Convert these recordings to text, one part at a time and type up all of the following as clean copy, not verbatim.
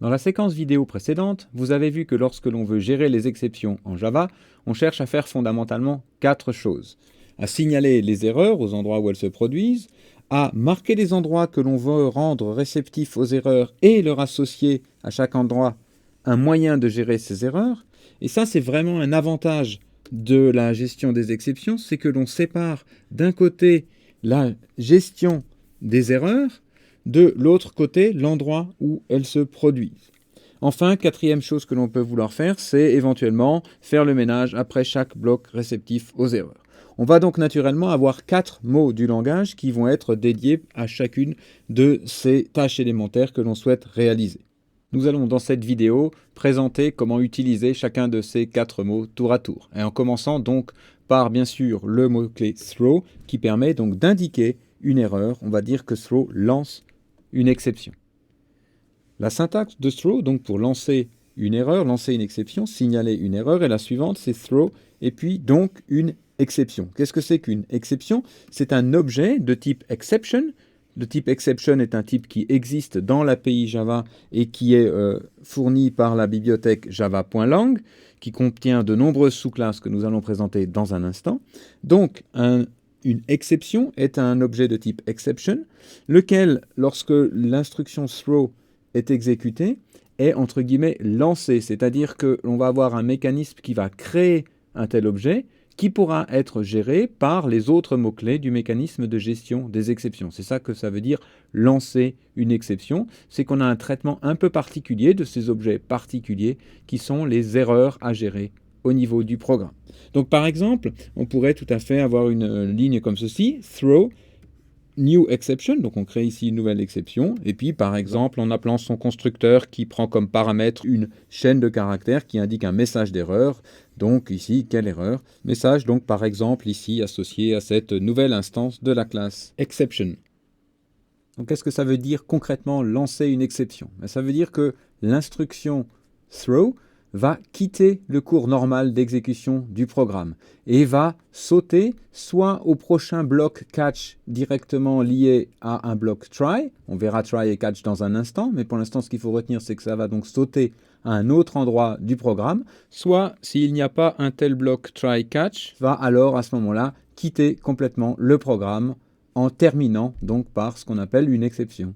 Dans la séquence vidéo précédente, vous avez vu que lorsque l'on veut gérer les exceptions en Java, on cherche à faire fondamentalement 4 choses. À signaler les erreurs aux endroits où elles se produisent, à marquer les endroits que l'on veut rendre réceptifs aux erreurs et leur associer à chaque endroit un moyen de gérer ces erreurs. Et ça, c'est vraiment un avantage de la gestion des exceptions, c'est que l'on sépare d'un côté la gestion des erreurs, de l'autre côté, l'endroit où elles se produisent. Enfin, quatrième chose que l'on peut vouloir faire, c'est éventuellement faire le ménage après chaque bloc réceptif aux erreurs. On va donc naturellement avoir 4 mots du langage qui vont être dédiés à chacune de ces tâches élémentaires que l'on souhaite réaliser. Nous allons dans cette vidéo présenter comment utiliser chacun de ces 4 mots tour à tour. Et en commençant donc par bien sûr le mot-clé throw qui permet donc d'indiquer une erreur. On va dire que throw lance une exception. La syntaxe de throw, donc pour lancer une erreur, lancer une exception, signaler une erreur, et la suivante c'est throw et puis donc une exception. Qu'est-ce que c'est qu'une exception? C'est un objet de type exception. Le type exception est un type qui existe dans l'API Java et qui est fourni par la bibliothèque java.lang, qui contient de nombreuses sous-classes que nous allons présenter dans un instant. Donc, une exception est un objet de type exception, lequel, lorsque l'instruction throw est exécutée, est entre guillemets lancé, c'est-à-dire que l'on va avoir un mécanisme qui va créer un tel objet, qui pourra être géré par les autres mots-clés du mécanisme de gestion des exceptions. C'est ça que ça veut dire lancer une exception, c'est qu'on a un traitement un peu particulier de ces objets particuliers qui sont les erreurs à gérer au niveau du programme. Donc par exemple, on pourrait tout à fait avoir une ligne comme ceci, throw new exception, donc on crée ici une nouvelle exception, et puis par exemple en appelant son constructeur qui prend comme paramètre une chaîne de caractères qui indique un message d'erreur, donc ici, quelle erreur? Message donc par exemple ici associé à cette nouvelle instance de la classe exception. Donc qu'est-ce que ça veut dire concrètement lancer une exception? Ça veut dire que l'instruction throw va quitter le cours normal d'exécution du programme et va sauter soit au prochain bloc catch directement lié à un bloc try. On verra try et catch dans un instant, mais pour l'instant, ce qu'il faut retenir, c'est que ça va donc sauter à un autre endroit du programme. Soit, s'il n'y a pas un tel bloc try catch, va alors à ce moment-là quitter complètement le programme en terminant donc par ce qu'on appelle une exception.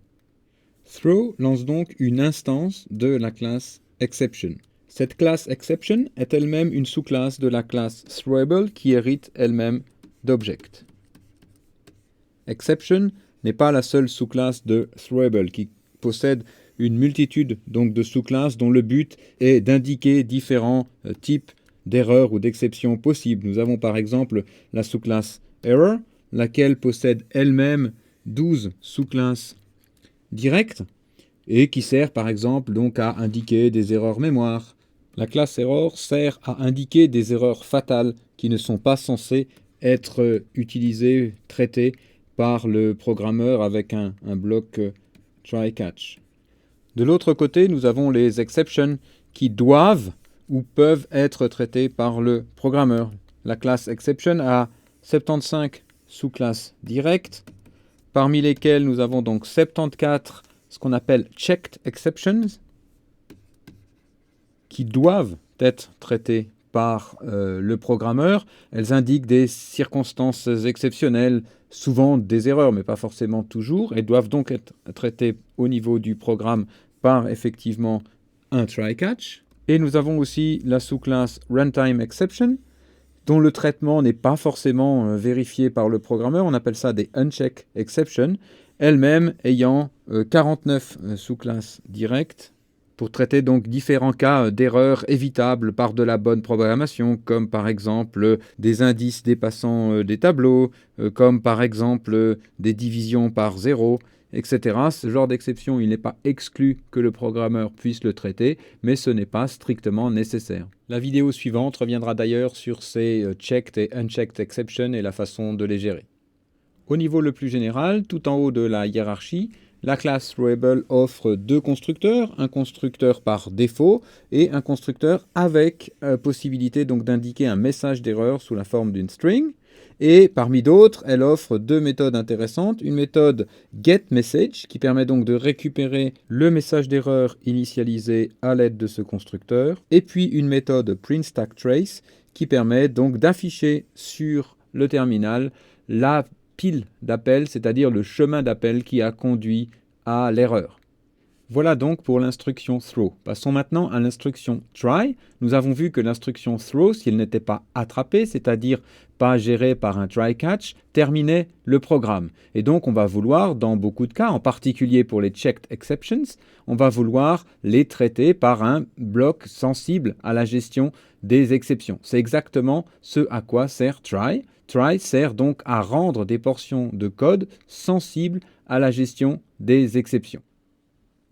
Throw lance donc une instance de la classe exception. Cette classe exception est elle-même une sous-classe de la classe throwable qui hérite elle-même d'object. Exception n'est pas la seule sous-classe de throwable qui possède une multitude donc de sous-classes dont le but est d'indiquer différents types d'erreurs ou d'exceptions possibles. Nous avons par exemple la sous-classe error, laquelle possède elle-même 12 sous-classes directes et qui sert par exemple donc à indiquer des erreurs mémoire. La classe error sert à indiquer des erreurs fatales qui ne sont pas censées être utilisées, traitées par le programmeur avec un bloc try-catch. De l'autre côté, nous avons les exceptions qui doivent ou peuvent être traitées par le programmeur. La classe exception a 75 sous-classes directes, parmi lesquelles nous avons donc 74 ce qu'on appelle checked exceptions, qui doivent être traitées par le programmeur. Elles indiquent des circonstances exceptionnelles, souvent des erreurs, mais pas forcément toujours. Elles doivent donc être traitées au niveau du programme par effectivement un try-catch. Et nous avons aussi la sous-classe runtime exception, dont le traitement n'est pas forcément vérifié par le programmeur. On appelle ça des unchecked exceptions, elles-mêmes ayant 49 sous-classes directes, pour traiter donc différents cas d'erreurs évitables par de la bonne programmation, comme par exemple des indices dépassant des tableaux, comme par exemple des divisions par 0, etc. Ce genre d'exception, il n'est pas exclu que le programmeur puisse le traiter, mais ce n'est pas strictement nécessaire. La vidéo suivante reviendra d'ailleurs sur ces checked et unchecked exceptions et la façon de les gérer. Au niveau le plus général, tout en haut de la hiérarchie, la classe throwable offre 2 constructeurs, un constructeur par défaut et un constructeur avec possibilité donc d'indiquer un message d'erreur sous la forme d'une string. Et parmi d'autres, elle offre deux méthodes intéressantes. Une méthode getMessage qui permet donc de récupérer le message d'erreur initialisé à l'aide de ce constructeur. Et puis une méthode printStackTrace qui permet donc d'afficher sur le terminal la pile d'appels, c'est-à-dire le chemin d'appel qui a conduit à l'erreur. Voilà donc pour l'instruction throw. Passons maintenant à l'instruction try. Nous avons vu que l'instruction throw, si elle n'était pas attrapée, c'est-à-dire pas gérée par un try-catch, terminait le programme. Et donc on va vouloir, dans beaucoup de cas, en particulier pour les checked exceptions, on va vouloir les traiter par un bloc sensible à la gestion des exceptions. C'est exactement ce à quoi sert try. Try sert donc à rendre des portions de code sensibles à la gestion des exceptions.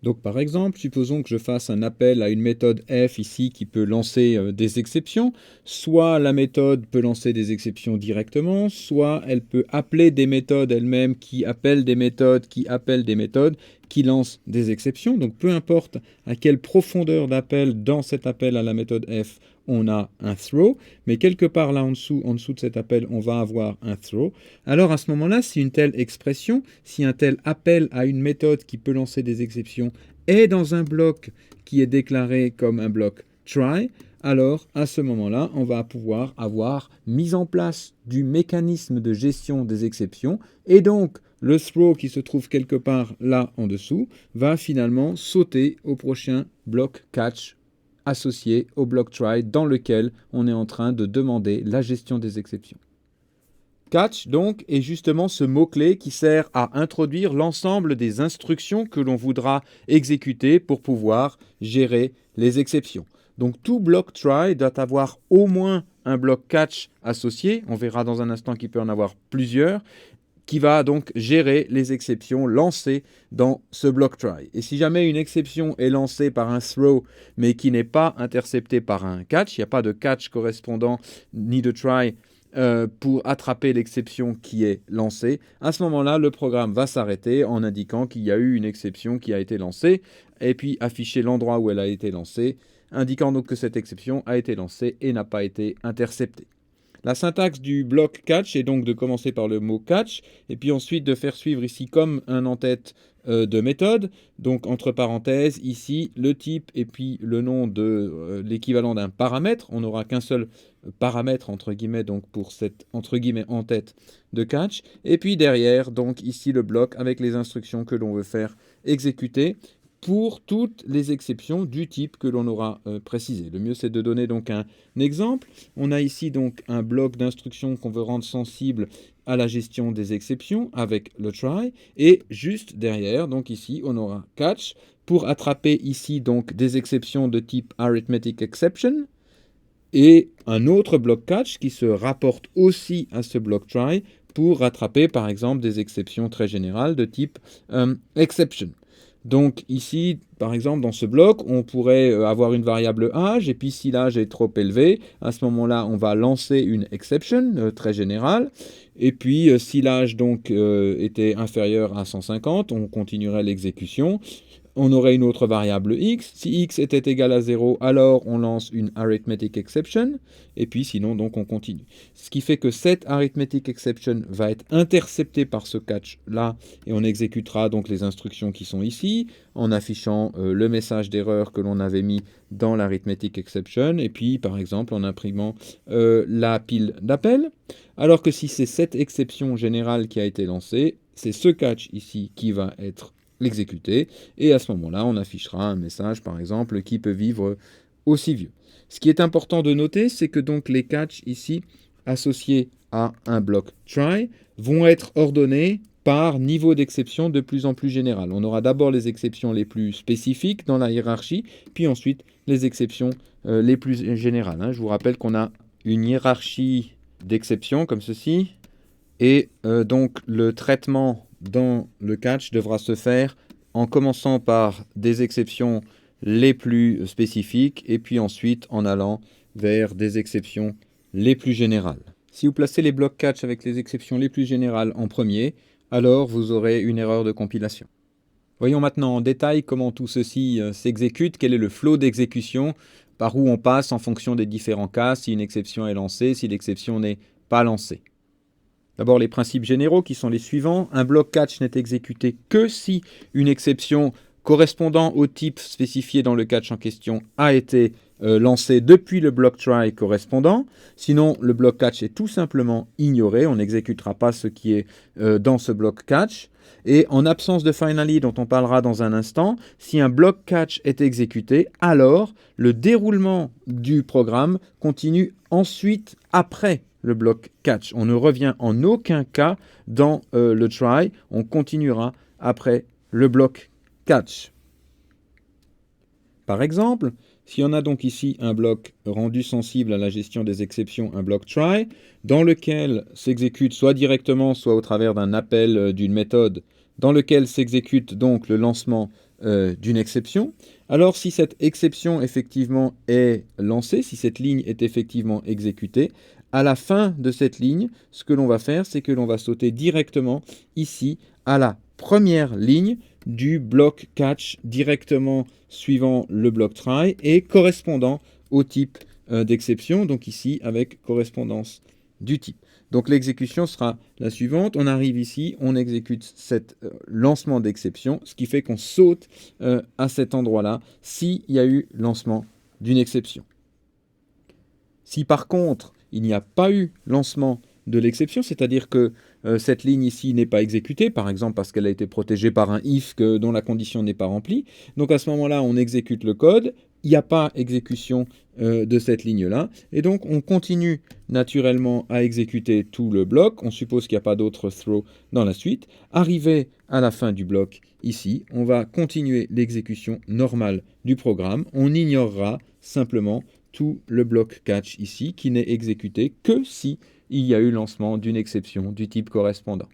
Donc par exemple, supposons que je fasse un appel à une méthode f ici qui peut lancer des exceptions. Soit la méthode peut lancer des exceptions directement, soit elle peut appeler des méthodes elles-mêmes qui appellent des méthodes, qui appellent des méthodes, qui lancent des exceptions. Donc peu importe à quelle profondeur d'appel dans cet appel à la méthode f on a un throw, mais quelque part là en dessous de cet appel, on va avoir un throw. Alors à ce moment-là, si une telle expression, si un tel appel à une méthode qui peut lancer des exceptions est dans un bloc qui est déclaré comme un bloc try, alors à ce moment-là, on va pouvoir avoir mis en place du mécanisme de gestion des exceptions, et donc le throw qui se trouve quelque part là en dessous va finalement sauter au prochain bloc catch associé au bloc try dans lequel on est en train de demander la gestion des exceptions. Catch, donc, est justement ce mot-clé qui sert à introduire l'ensemble des instructions que l'on voudra exécuter pour pouvoir gérer les exceptions. Donc tout bloc try doit avoir au moins un bloc catch associé. On verra dans un instant qu'il peut en avoir plusieurs, qui va donc gérer les exceptions lancées dans ce bloc try. Et si jamais une exception est lancée par un throw, mais qui n'est pas interceptée par un catch, il n'y a pas de catch correspondant ni de try pour attraper l'exception qui est lancée, à ce moment-là, le programme va s'arrêter en indiquant qu'il y a eu une exception qui a été lancée, et puis afficher l'endroit où elle a été lancée, indiquant donc que cette exception a été lancée et n'a pas été interceptée. La syntaxe du bloc catch est donc de commencer par le mot catch et puis ensuite de faire suivre ici comme un en-tête de méthode, donc entre parenthèses ici le type et puis le nom de l'équivalent d'un paramètre. On n'aura qu'un seul paramètre entre guillemets donc pour cette entre guillemets en-tête de catch, et puis derrière donc ici le bloc avec les instructions que l'on veut faire exécuter pour toutes les exceptions du type que l'on aura précisé. Le mieux, c'est de donner donc un exemple. On a ici donc un bloc d'instructions qu'on veut rendre sensible à la gestion des exceptions avec le try, et juste derrière, donc ici, on aura catch pour attraper ici donc des exceptions de type arithmetic exception, et un autre bloc catch qui se rapporte aussi à ce bloc try pour rattraper par exemple des exceptions très générales de type exception. Donc ici, par exemple, dans ce bloc, on pourrait avoir une variable âge, et puis si l'âge est trop élevé, à ce moment-là, on va lancer une exception très générale, et puis si l'âge donc était inférieur à 150, on continuerait l'exécution. On aurait une autre variable x. Si x était égal à 0, alors on lance une arithmetic exception, et puis sinon donc on continue. Ce qui fait que cette arithmetic exception va être interceptée par ce catch-là, et on exécutera donc les instructions qui sont ici, en affichant le message d'erreur que l'on avait mis dans l'arithmetic exception, et puis par exemple en imprimant la pile d'appel. Alors que si c'est cette exception générale qui a été lancée, c'est ce catch ici qui va être l'exécuter, et à ce moment-là, on affichera un message, par exemple, qui peut vivre aussi vieux. Ce qui est important de noter, c'est que donc les catchs ici, associés à un bloc try, vont être ordonnés par niveau d'exception de plus en plus général. On aura d'abord les exceptions les plus spécifiques dans la hiérarchie, puis ensuite les exceptions les plus générales. Je vous rappelle qu'on a une hiérarchie d'exceptions comme ceci, et donc le traitement dans le catch devra se faire en commençant par des exceptions les plus spécifiques et puis ensuite en allant vers des exceptions les plus générales. Si vous placez les blocs catch avec les exceptions les plus générales en premier, alors vous aurez une erreur de compilation. Voyons maintenant en détail comment tout ceci s'exécute, quel est le flow d'exécution, par où on passe en fonction des différents cas, si une exception est lancée, si l'exception n'est pas lancée. D'abord les principes généraux qui sont les suivants. Un bloc catch n'est exécuté que si une exception correspondant au type spécifié dans le catch en question a été lancée depuis le bloc try correspondant. Sinon, le bloc catch est tout simplement ignoré. On n'exécutera pas ce qui est dans ce bloc catch. Et en absence de finally, dont on parlera dans un instant, si un bloc catch est exécuté, alors le déroulement du programme continue ensuite après le bloc catch. On ne revient en aucun cas dans le try, on continuera après le bloc catch. Par exemple, si on a donc ici un bloc rendu sensible à la gestion des exceptions, un bloc try, dans lequel s'exécute soit directement, soit au travers d'un appel d'une méthode, dans lequel s'exécute donc le lancement d'une exception, alors si cette exception effectivement est lancée, si cette ligne est effectivement exécutée, à la fin de cette ligne, ce que l'on va faire, c'est que l'on va sauter directement ici à la première ligne du bloc catch directement suivant le bloc try et correspondant au type d'exception, donc ici avec correspondance du type. Donc l'exécution sera la suivante, on arrive ici, on exécute cet lancement d'exception, ce qui fait qu'on saute à cet endroit-là s'il y a eu lancement d'une exception. Si par contre il n'y a pas eu lancement de l'exception, c'est-à-dire que cette ligne ici n'est pas exécutée, par exemple parce qu'elle a été protégée par un if dont la condition n'est pas remplie. Donc à ce moment-là, on exécute le code, il n'y a pas exécution de cette ligne-là, et donc on continue naturellement à exécuter tout le bloc, on suppose qu'il n'y a pas d'autre throw dans la suite. Arrivé à la fin du bloc, ici, on va continuer l'exécution normale du programme, on ignorera simplement tout le bloc catch ici, qui n'est exécuté que si il y a eu lancement d'une exception du type correspondant.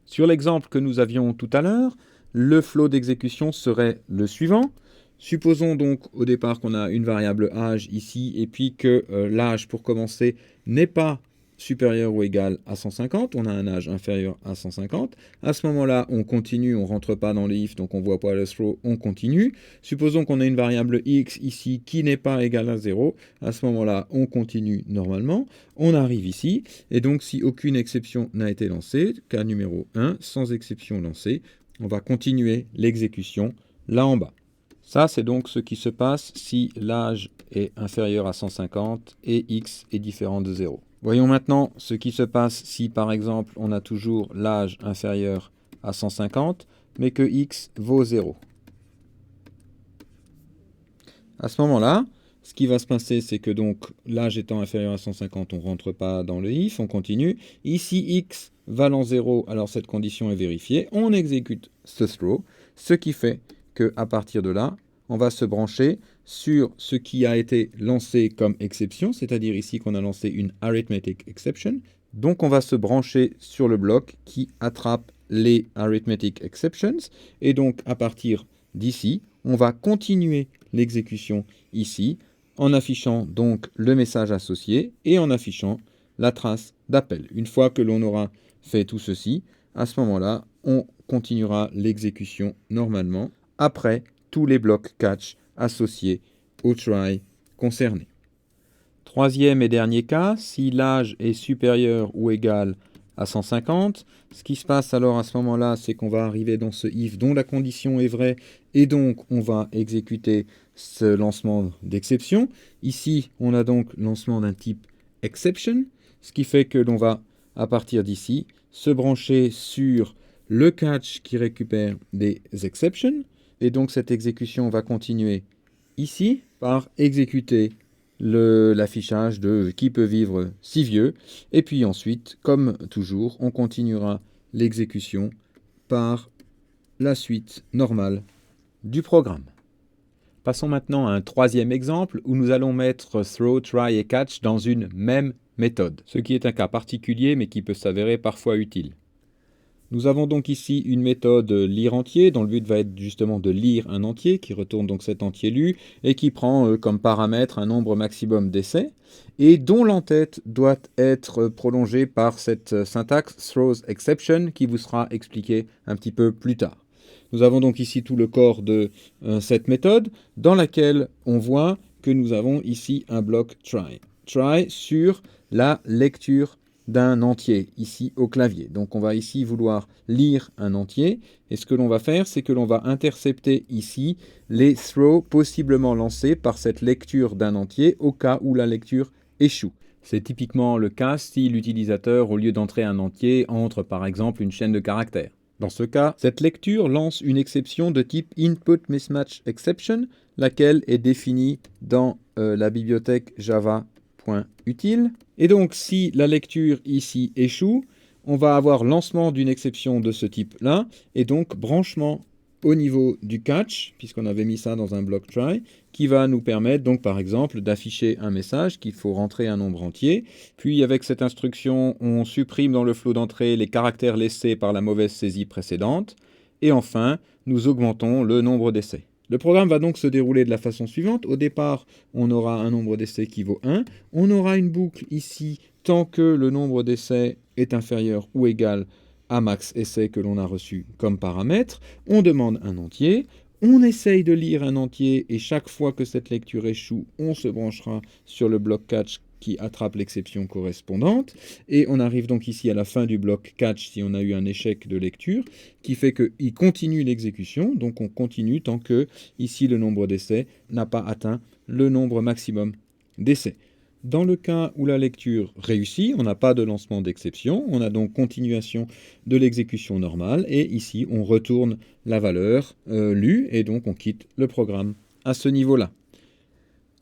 Sur l'exemple que nous avions tout à l'heure, le flow d'exécution serait le suivant. Supposons donc au départ qu'on a une variable âge ici, et puis que l'âge pour commencer n'est pas supérieur ou égal à 150, on a un âge inférieur à 150. À ce moment-là, on continue, on ne rentre pas dans le if, donc on ne voit pas le throw, on continue. Supposons qu'on a une variable x ici qui n'est pas égale à 0. À ce moment-là, on continue normalement. On arrive ici, et donc si aucune exception n'a été lancée, cas numéro 1, sans exception lancée, on va continuer l'exécution là en bas. Ça, c'est donc ce qui se passe si l'âge est inférieur à 150 et x est différent de 0. Voyons maintenant ce qui se passe si, par exemple, on a toujours l'âge inférieur à 150, mais que x vaut 0. À ce moment-là, ce qui va se passer, c'est que donc l'âge étant inférieur à 150, on ne rentre pas dans le if, on continue. Ici, x valant 0, alors cette condition est vérifiée. On exécute ce throw, ce qui fait qu'à partir de là, on va se brancher sur ce qui a été lancé comme exception, c'est-à-dire ici qu'on a lancé une arithmetic exception. Donc on va se brancher sur le bloc qui attrape les arithmetic exceptions. Et donc à partir d'ici, on va continuer l'exécution ici en affichant donc le message associé et en affichant la trace d'appel. Une fois que l'on aura fait tout ceci, à ce moment-là, on continuera l'exécution normalement après tous les blocs catch associés au try concerné. Troisième et dernier cas, si l'âge est supérieur ou égal à 150, ce qui se passe alors à ce moment-là, c'est qu'on va arriver dans ce if dont la condition est vraie, et donc on va exécuter ce lancement d'exception. Ici, on a donc lancement d'un type exception, ce qui fait que l'on va, à partir d'ici, se brancher sur le catch qui récupère des exceptions, et donc cette exécution va continuer ici par exécuter l'affichage de qui peut vivre si vieux. Et puis ensuite, comme toujours, on continuera l'exécution par la suite normale du programme. Passons maintenant à un troisième exemple où nous allons mettre throw, try et catch dans une même méthode, ce qui est un cas particulier mais qui peut s'avérer parfois utile. Nous avons donc ici une méthode lire entier dont le but va être justement de lire un entier qui retourne donc cet entier lu et qui prend comme paramètre un nombre maximum d'essais et dont l'entête doit être prolongée par cette syntaxe throws exception qui vous sera expliquée un petit peu plus tard. Nous avons donc ici tout le corps de cette méthode dans laquelle on voit que nous avons ici un bloc try. Try sur la lecture d'un entier ici au clavier. Donc on va ici vouloir lire un entier, et ce que l'on va faire, c'est que l'on va intercepter ici les throws possiblement lancés par cette lecture d'un entier au cas où la lecture échoue. C'est typiquement le cas si l'utilisateur, au lieu d'entrer un entier, entre par exemple une chaîne de caractères. Dans ce cas, cette lecture lance une exception de type Input Mismatch Exception, laquelle est définie dans la bibliothèque java.util. Et donc, si la lecture ici échoue, on va avoir lancement d'une exception de ce type-là, et donc branchement au niveau du catch, puisqu'on avait mis ça dans un bloc try, qui va nous permettre donc par exemple d'afficher un message qu'il faut rentrer un nombre entier. Puis avec cette instruction, on supprime dans le flot d'entrée les caractères laissés par la mauvaise saisie précédente. Et enfin, nous augmentons le nombre d'essais. Le programme va donc se dérouler de la façon suivante. Au départ, on aura un nombre d'essais qui vaut 1. On aura une boucle ici tant que le nombre d'essais est inférieur ou égal à max essai que l'on a reçu comme paramètre. On demande un entier. On essaye de lire un entier et chaque fois que cette lecture échoue, on se branchera sur le bloc catch qui attrape l'exception correspondante. Et on arrive donc ici à la fin du bloc catch si on a eu un échec de lecture, qui fait qu'il continue l'exécution. Donc on continue tant que ici le nombre d'essais n'a pas atteint le nombre maximum d'essais. Dans le cas où la lecture réussit, on n'a pas de lancement d'exception, on a donc continuation de l'exécution normale, et ici on retourne la valeur lue, et donc on quitte le programme à ce niveau-là.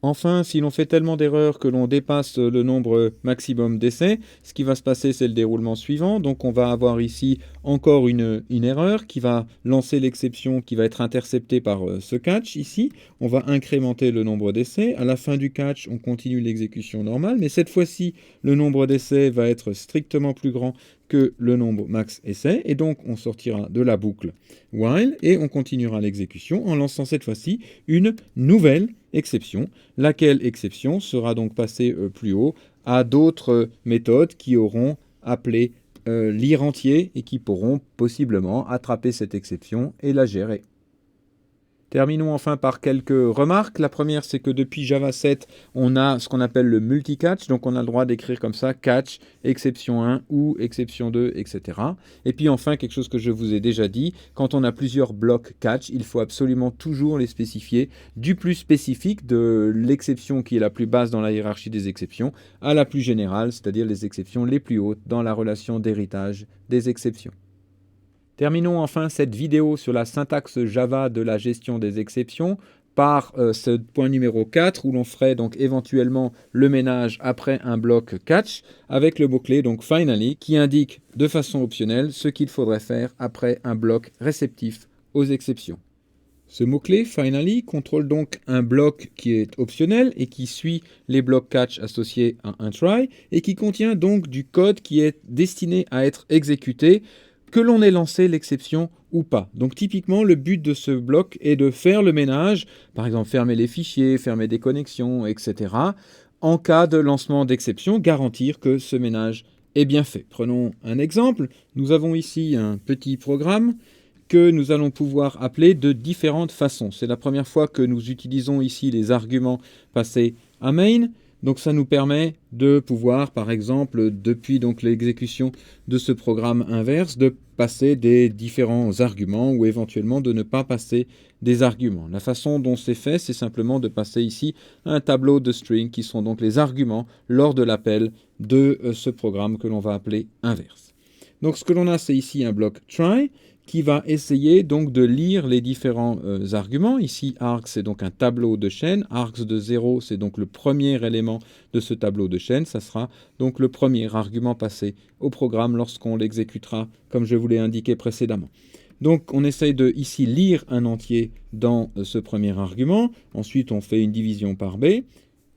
Enfin, si l'on fait tellement d'erreurs que l'on dépasse le nombre maximum d'essais, ce qui va se passer, c'est le déroulement suivant. Donc on va avoir ici encore une erreur qui va lancer l'exception qui va être interceptée par ce catch ici. On va incrémenter le nombre d'essais. À la fin du catch, on continue l'exécution normale, mais cette fois-ci, le nombre d'essais va être strictement plus grand que le nombre max essai, et donc on sortira de la boucle while, et on continuera l'exécution en lançant cette fois-ci une nouvelle exception, laquelle exception sera donc passée plus haut à d'autres méthodes qui auront appelé lire entier et qui pourront possiblement attraper cette exception et la gérer. Terminons enfin par quelques remarques. La première, c'est que depuis Java 7, on a ce qu'on appelle le multi-catch. Donc, on a le droit d'écrire comme ça, catch, exception 1 ou exception 2, etc. Et puis enfin, quelque chose que je vous ai déjà dit, quand on a plusieurs blocs catch, il faut absolument toujours les spécifier du plus spécifique, de l'exception qui est la plus basse dans la hiérarchie des exceptions, à la plus générale, c'est-à-dire les exceptions les plus hautes dans la relation d'héritage des exceptions. Terminons enfin cette vidéo sur la syntaxe Java de la gestion des exceptions par ce point numéro 4 où l'on ferait donc éventuellement le ménage après un bloc catch avec le mot-clé donc finally qui indique de façon optionnelle ce qu'il faudrait faire après un bloc réceptif aux exceptions. Ce mot-clé finally contrôle donc un bloc qui est optionnel et qui suit les blocs catch associés à un try et qui contient donc du code qui est destiné à être exécuté que l'on ait lancé l'exception ou pas. Donc typiquement, le but de ce bloc est de faire le ménage, par exemple fermer les fichiers, fermer des connexions, etc. En cas de lancement d'exception, garantir que ce ménage est bien fait. Prenons un exemple. Nous avons ici un petit programme que nous allons pouvoir appeler de différentes façons. C'est la première fois que nous utilisons ici les arguments passés à main. Donc ça nous permet de pouvoir, par exemple, depuis donc l'exécution de ce programme inverse, de passer des différents arguments ou éventuellement de ne pas passer des arguments. La façon dont c'est fait, c'est simplement de passer ici un tableau de string qui sont donc les arguments lors de l'appel de ce programme que l'on va appeler inverse. Donc ce que l'on a, c'est ici un bloc try qui va essayer donc de lire les différents arguments. Ici, args, c'est donc un tableau de chaîne. Args de 0, c'est donc le premier élément de ce tableau de chaîne. Ça sera donc le premier argument passé au programme lorsqu'on l'exécutera, comme je vous l'ai indiqué précédemment. Donc, on essaye de ici lire un entier dans ce premier argument. Ensuite, on fait une division par b.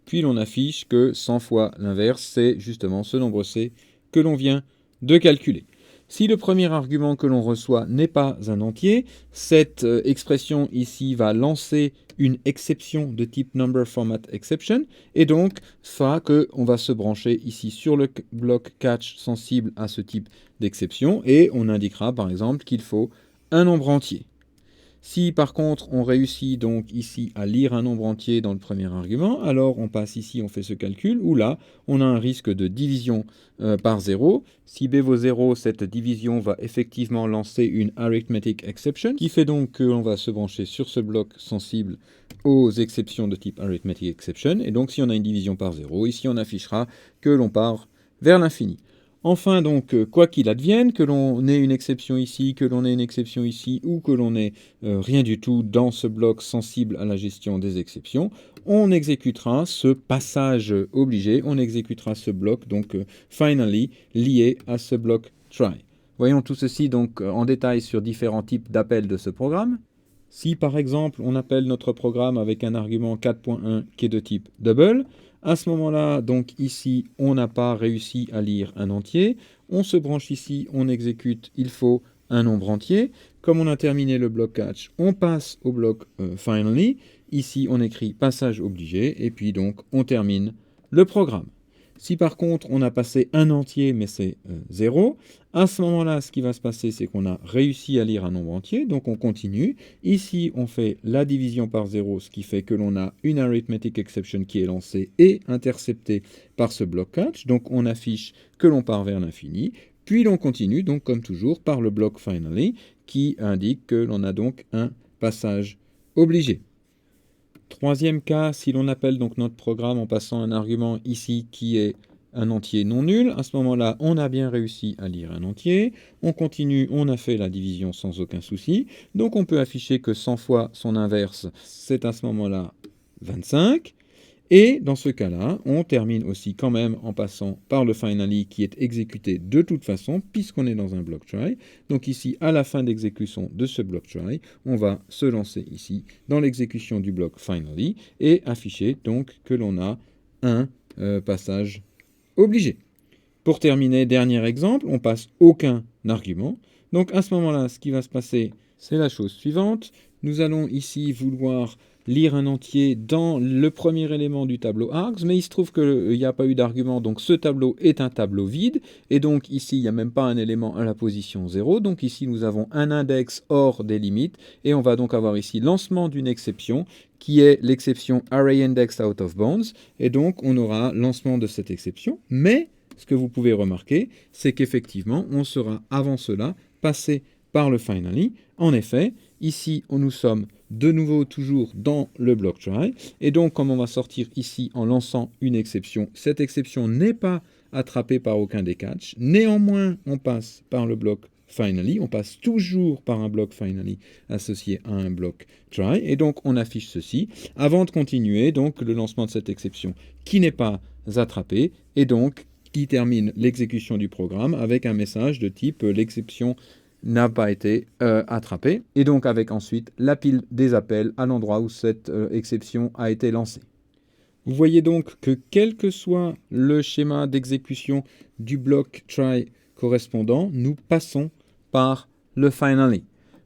Puis, l'on affiche que 100 fois l'inverse, c'est justement ce nombre c que l'on vient de calculer. Si le premier argument que l'on reçoit n'est pas un entier, cette expression ici va lancer une exception de type number format exception et donc fera qu'on va se brancher ici sur le bloc catch sensible à ce type d'exception et on indiquera par exemple qu'il faut un nombre entier. Si par contre on réussit donc ici à lire un nombre entier dans le premier argument, alors on passe ici, on fait ce calcul, où là on a un risque de division par 0. Si b vaut 0, cette division va effectivement lancer une arithmetic exception, qui fait donc qu'on va se brancher sur ce bloc sensible aux exceptions de type arithmetic exception. Et donc si on a une division par 0, ici on affichera que l'on part vers l'infini. Enfin, donc, quoi qu'il advienne, que l'on ait une exception ici, que l'on ait une exception ici, ou que l'on ait rien du tout dans ce bloc sensible à la gestion des exceptions, on exécutera ce passage obligé, on exécutera ce bloc, donc finally, lié à ce bloc try. Voyons tout ceci donc en détail sur différents types d'appels de ce programme. Si par exemple on appelle notre programme avec un argument 4.1 qui est de type double, à ce moment-là, donc ici, on n'a pas réussi à lire un entier. On se branche ici, on exécute, il faut un nombre entier. Comme on a terminé le bloc catch, on passe au bloc finally. Ici, on écrit passage obligé, et puis donc on termine le programme. Si par contre on a passé un entier mais c'est 0, à ce moment-là ce qui va se passer c'est qu'on a réussi à lire un nombre entier, donc on continue. Ici on fait la division par 0, ce qui fait que l'on a une arithmetic exception qui est lancée et interceptée par ce bloc catch, donc on affiche que l'on part vers l'infini, puis l'on continue donc comme toujours par le bloc finally qui indique que l'on a donc un passage obligé. Troisième cas, si l'on appelle donc notre programme en passant un argument ici qui est un entier non nul, à ce moment-là, on a bien réussi à lire un entier. On continue, on a fait la division sans aucun souci. Donc on peut afficher que 100 fois son inverse, c'est à ce moment-là 25. Et dans ce cas-là, on termine aussi quand même en passant par le finally qui est exécuté de toute façon puisqu'on est dans un block try. Donc ici, à la fin d'exécution de ce block try, on va se lancer ici dans l'exécution du bloc finally et afficher donc que l'on a un passage obligé. Pour terminer, dernier exemple, on passe aucun argument. Donc à ce moment-là, ce qui va se passer, c'est la chose suivante. Nous allons ici vouloir lire un entier dans le premier élément du tableau args, mais il se trouve qu'il n'y a pas eu d'argument, donc ce tableau est un tableau vide, et donc ici, il n'y a même pas un élément à la position 0, donc ici, nous avons un index hors des limites, et on va donc avoir ici lancement d'une exception, qui est l'exception ArrayIndexOutOfBounds, et donc on aura lancement de cette exception, mais ce que vous pouvez remarquer, c'est qu'effectivement, on sera avant cela passé par le finally. En effet, ici, nous sommes de nouveau toujours dans le block try. Et donc, comme on va sortir ici en lançant une exception, cette exception n'est pas attrapée par aucun des catchs. Néanmoins, on passe par le bloc finally. On passe toujours par un bloc finally associé à un bloc try. Et donc, on affiche ceci avant de continuer donc le lancement de cette exception qui n'est pas attrapée. Et donc, qui termine l'exécution du programme avec un message de type l'exception n'a pas été attrapée, et donc avec ensuite la pile des appels à l'endroit où cette exception a été lancée. Vous voyez donc que quel que soit le schéma d'exécution du bloc try correspondant, nous passons par le finally.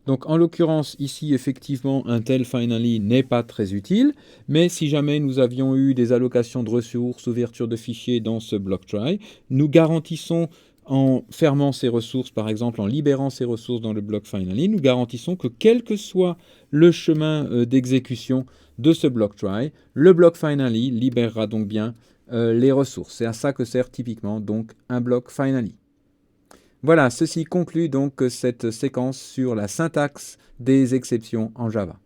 Donc en l'occurrence ici effectivement un tel finally n'est pas très utile, mais si jamais nous avions eu des allocations de ressources, ouverture de fichiers dans ce block try, nous garantissons en fermant ces ressources, par exemple en libérant ces ressources dans le bloc finally, nous garantissons que quel que soit le chemin d'exécution de ce block try, le bloc finally libérera donc bien les ressources. C'est à ça que sert typiquement donc un bloc finally. Voilà, ceci conclut donc cette séquence sur la syntaxe des exceptions en Java.